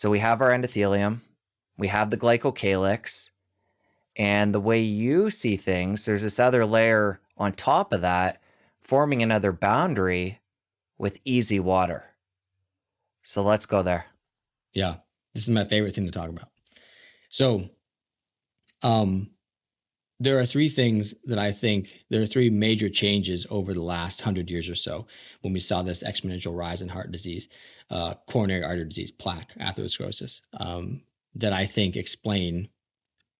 So we have our endothelium, we have the glycocalyx, and the way you see things, there's this other layer on top of that forming another boundary with easy water. So let's go there. Yeah, this is my favorite thing to talk about. So, there are three things that I think there are three major changes over the last 100 years or so when we saw this exponential rise in heart disease, coronary artery disease, plaque, atherosclerosis, that I think explain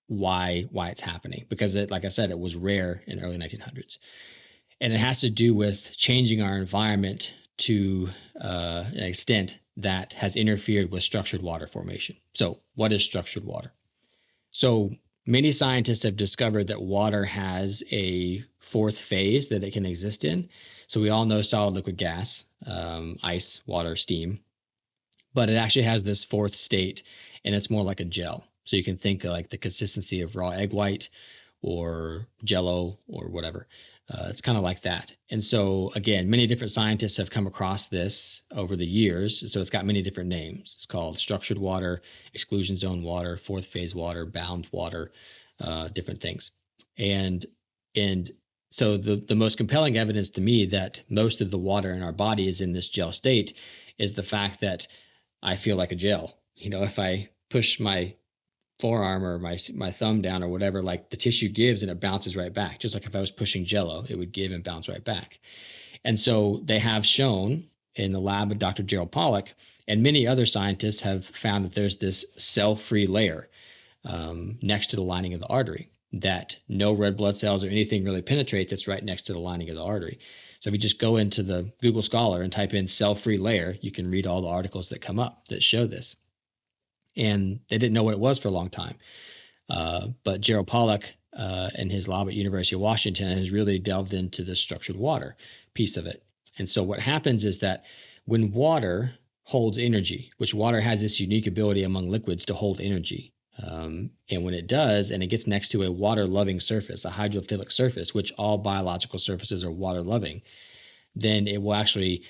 why it's happening. Because like I said, it was rare in the early 1900s. And it has to do with changing our environment to an extent that has interfered with structured water formation. So what is structured water? So many scientists have discovered that water has a fourth phase that it can exist in. So we all know solid, liquid, gas, ice, water, steam, but it actually has this fourth state, and it's more like a gel. So you can think of like the consistency of raw egg white or Jello or whatever. It's kind of like that. And so again, many different scientists have come across this over the years. So it's got many different names. It's called structured water, exclusion zone water, fourth phase water, bound water, different things. And so the most compelling evidence to me that most of the water in our body is in this gel state is the fact that I feel like a gel. You know, if I push my forearm or my thumb down or whatever, like the tissue gives and it bounces right back. Just like if I was pushing Jello, it would give and bounce right back. And so they have shown in the lab of Dr. Gerald Pollack and many other scientists have found that there's this cell-free layer next to the lining of the artery that no red blood cells or anything really penetrates. It's right next to the lining of the artery. So if you just go into the Google Scholar and type in cell-free layer, you can read all the articles that come up that show this. And they didn't know what it was for a long time. But Gerald Pollack and his lab at University of Washington has really delved into the structured water piece of it. And so what happens is that when water holds energy, which water has this unique ability among liquids to hold energy, and when it does, and it gets next to a water-loving surface, a hydrophilic surface, which all biological surfaces are water-loving, then it will actually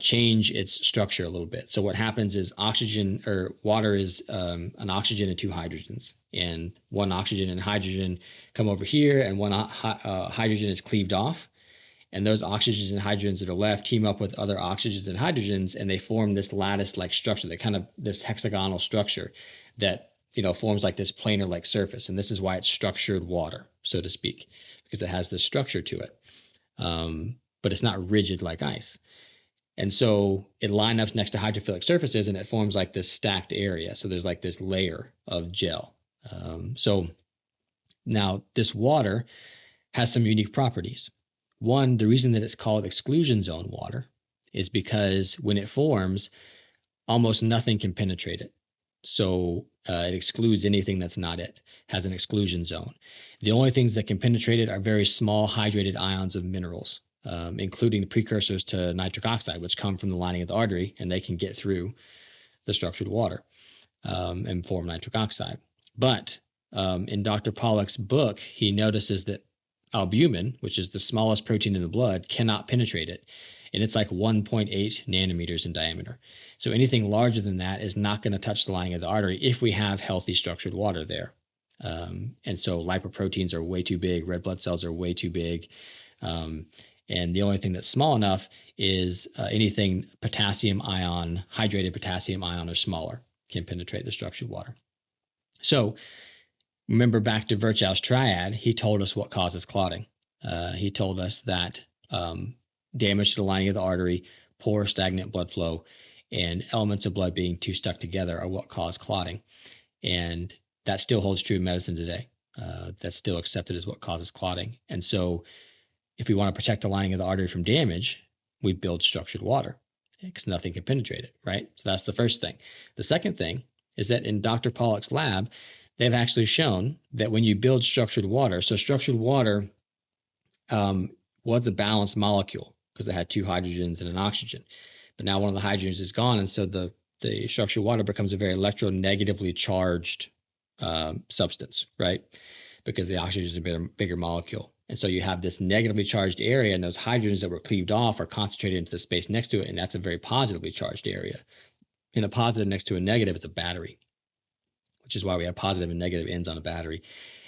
change its structure a little bit. So what happens is oxygen or water is an oxygen and two hydrogens, and one oxygen and hydrogen come over here, and one hydrogen is cleaved off, and those oxygens and hydrogens that are left team up with other oxygens and hydrogens, and they form this lattice-like structure, that kind of this hexagonal structure that forms like this planar-like surface, and this is why it's structured water, so to speak, because it has this structure to it, but it's not rigid like ice. And so it lines up next to hydrophilic surfaces and it forms like this stacked area. So there's like this layer of gel. So now this water has some unique properties. One, the reason that it's called exclusion zone water is because when it forms, almost nothing can penetrate it. So it excludes anything that's not it, has an exclusion zone. The only things that can penetrate it are very small hydrated ions of minerals. Including precursors to nitric oxide, which come from the lining of the artery, and they can get through the structured water and form nitric oxide. But in Dr. Pollack's book, he notices that albumin, which is the smallest protein in the blood, cannot penetrate it. And it's like 1.8 nanometers in diameter. So anything larger than that is not going to touch the lining of the artery if we have healthy structured water there. And so lipoproteins are way too big, red blood cells are way too big. And the only thing that's small enough is anything potassium ion, hydrated potassium ion or smaller can penetrate the structured water. So remember back to Virchow's triad, he told us what causes clotting. He told us that damage to the lining of the artery, poor stagnant blood flow, and elements of blood being too stuck together are what cause clotting. And that still holds true in medicine today. That's still accepted as what causes clotting. And so if we want to protect the lining of the artery from damage, we build structured water because nothing can penetrate it, right? So that's the first thing. The second thing is that in Dr. Pollack's lab, they've actually shown that when you build structured water, so structured water was a balanced molecule because it had two hydrogens and an oxygen. But now one of the hydrogens is gone, and so the structured water becomes a very electronegatively charged substance, right? Because the oxygen is a bigger molecule. And so you have this negatively charged area, and those hydrogens that were cleaved off are concentrated into the space next to it, and that's a very positively charged area. And a positive next to a negative is a battery, which is why we have positive and negative ends on a battery.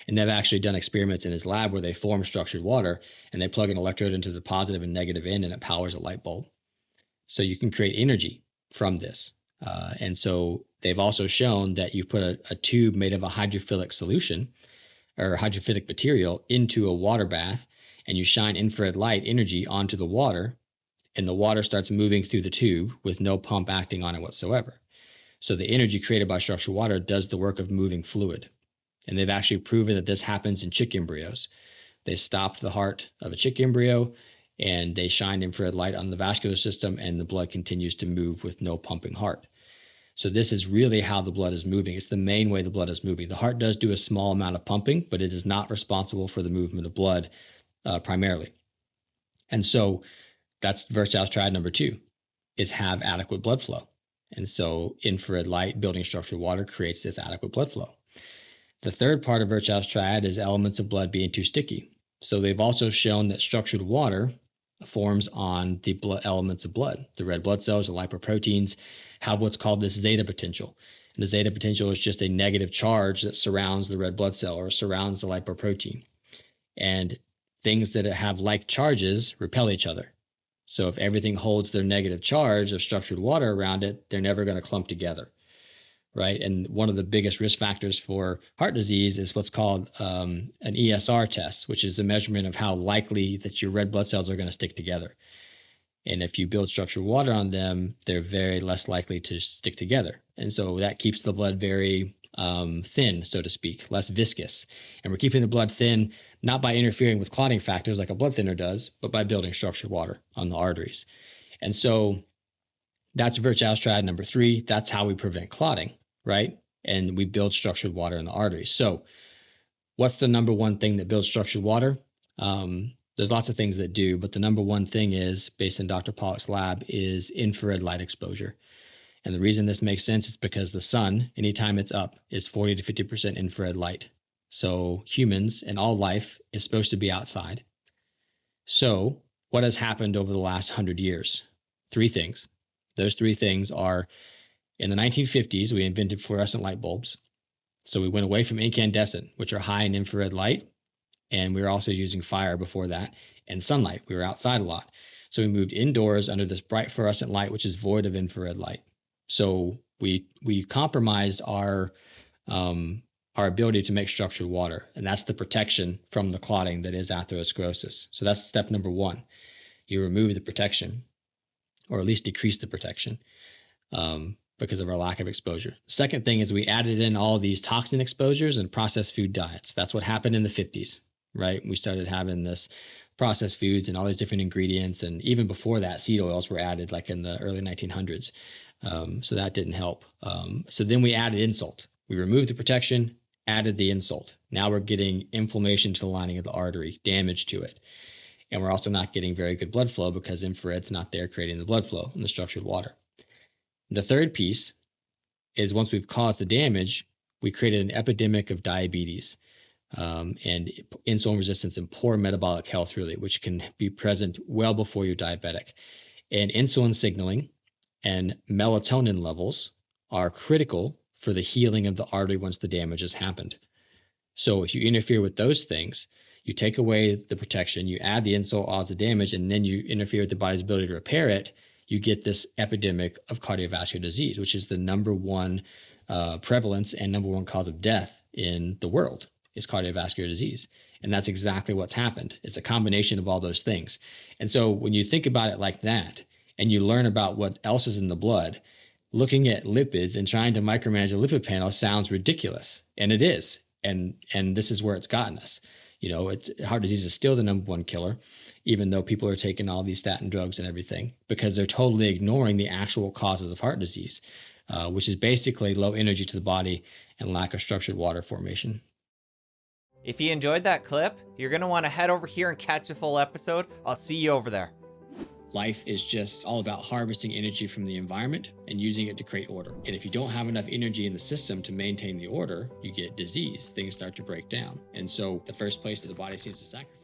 And they've actually done experiments in his lab where they form structured water and they plug an electrode into the positive and negative end and it powers a light bulb. So you can create energy from this. And so they've also shown that you put a tube made of a hydrophilic solution or hydrophilic material into a water bath and you shine infrared light energy onto the water and the water starts moving through the tube with no pump acting on it whatsoever. So the energy created by structured water does the work of moving fluid. And they've actually proven that this happens in chick embryos. They stopped the heart of a chick embryo and they shined infrared light on the vascular system and the blood continues to move with no pumping heart. So this is really how the blood is moving. It's the main way the blood is moving. The heart does do a small amount of pumping, but it is not responsible for the movement of blood primarily. And so that's Virchow's triad number 2, is have adequate blood flow. And so infrared light building structured water creates this adequate blood flow. The third part of Virchow's triad is elements of blood being too sticky. So they've also shown that structured water forms on the elements of blood. The red blood cells, the lipoproteins, have what's called this zeta potential. And the zeta potential is just a negative charge that surrounds the red blood cell or surrounds the lipoprotein. And things that have like charges repel each other. So if everything holds their negative charge of structured water around it, they're never going to clump together, right? And one of the biggest risk factors for heart disease is what's called an ESR test, which is a measurement of how likely that your red blood cells are going to stick together. And if you build structured water on them, they're very less likely to stick together. And so that keeps the blood very thin, so to speak, less viscous. And we're keeping the blood thin, not by interfering with clotting factors like a blood thinner does, but by building structured water on the arteries. And so that's Virchow's triad number 3. That's how we prevent clotting, right? And we build structured water in the arteries. So what's the number one thing that builds structured water? There's lots of things that do, but the number one thing is, based in Dr. Pollack's lab, is infrared light exposure. And the reason this makes sense is because the sun, anytime it's up, is 40 to 50% infrared light. So humans and all life is supposed to be outside. So what has happened over the last 100 years? 3 things. Those 3 things are, in the 1950s, we invented fluorescent light bulbs. So we went away from incandescent, which are high in infrared light. And we were also using fire before that, and sunlight. We were outside a lot. So we moved indoors under this bright fluorescent light, which is void of infrared light. So we compromised our ability to make structured water, and that's the protection from the clotting that is atherosclerosis. So that's step number 1. You remove the protection, or at least decrease the protection, because of our lack of exposure. Second thing is we added in all these toxin exposures and processed food diets. That's what happened in the 50s. Right? We started having this processed foods and all these different ingredients. And even before that, seed oils were added like in the early 1900s. So that didn't help. So then we added insult. We removed the protection, added the insult. Now we're getting inflammation to the lining of the artery, damage to it. And we're also not getting very good blood flow because infrared's not there creating the blood flow in the structured water. The third piece is once we've caused the damage, we created an epidemic of diabetes. And insulin resistance and poor metabolic health, really, which can be present well before you're diabetic. And insulin signaling and melatonin levels are critical for the healing of the artery once the damage has happened. So if you interfere with those things, you take away the protection, you add the insult, cause the damage, and then you interfere with the body's ability to repair it, you get this epidemic of cardiovascular disease, which is the number 1 prevalence and number 1 cause of death in the world. Is cardiovascular disease. And that's exactly what's happened. It's a combination of all those things. And so when you think about it like that, and you learn about what else is in the blood, looking at lipids and trying to micromanage a lipid panel sounds ridiculous. And it is. And this is where it's gotten us. You know, heart disease is still the number 1 killer, even though people are taking all these statin drugs and everything, because they're totally ignoring the actual causes of heart disease, which is basically low energy to the body and lack of structured water formation. If you enjoyed that clip, you're going to want to head over here and catch the full episode. I'll see you over there. Life is just all about harvesting energy from the environment and using it to create order. And if you don't have enough energy in the system to maintain the order, you get disease. Things start to break down. And so the first place that the body seems to sacrifice